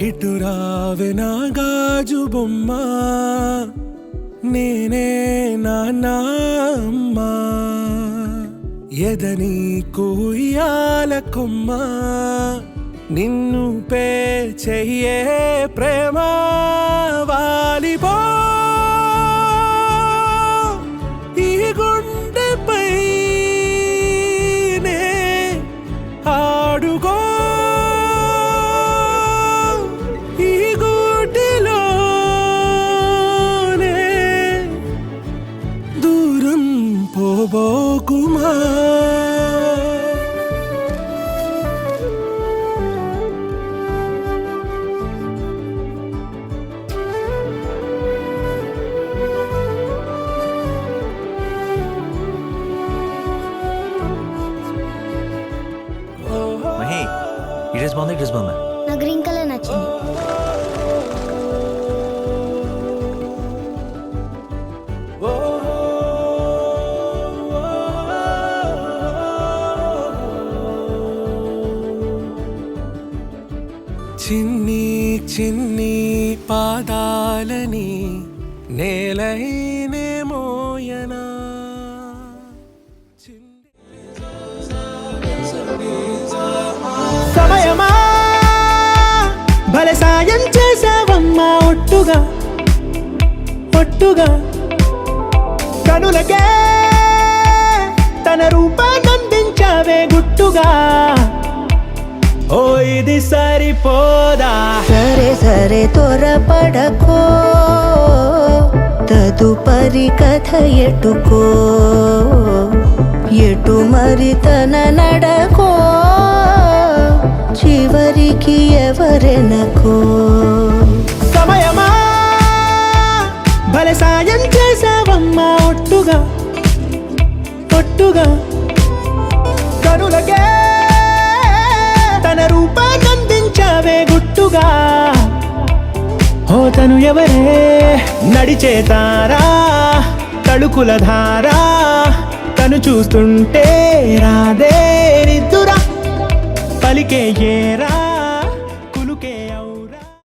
ఇటు రావే నా గాజు బొమ్మ, నేనే నాన్న అమ్మ, ఎదని కుయ్యాల కొమ్మ, నిన్ను పే చెయ్యే ప్రేమ వాలిపో ఈ గుండెపై నే ఆడుకో ఈ గూటిలోనే దూరం పోబోకుమా. మహి, ఈ డ్రెస్ బాగుంది, ఈ డ్రెస్ బాగుందా? నా గ్రీన్ కలర్ నచ్చింది. చిన్ని చిన్ని పాదాలని నేలైనే మోయనా. సమయమా భలే సాయం చేసావమ్మా, ఒట్టుగా ఒట్టుగా కనులకే తన రూపాన్నందించావే గుట్టుగా. ఓ ఇది సరిపోదా? సరే సరే త్వరపడకో, తదుపరి కథ ఎటుకో, ఎటు మరి తన నడకో, చివరికి ఎవరెనకో. సమయమా భలే సాయం చేసావమ్మా, ఒట్టుగా ఒట్టుగా కనులకే తన రూపాన్నందించావే గుట్టుగా. ఓ తను ఎవరే నడిచే తారా, తళుకుల ధారా, తను చూస్తుంటే రాదే నిద్దురా, పలికే ఏరా.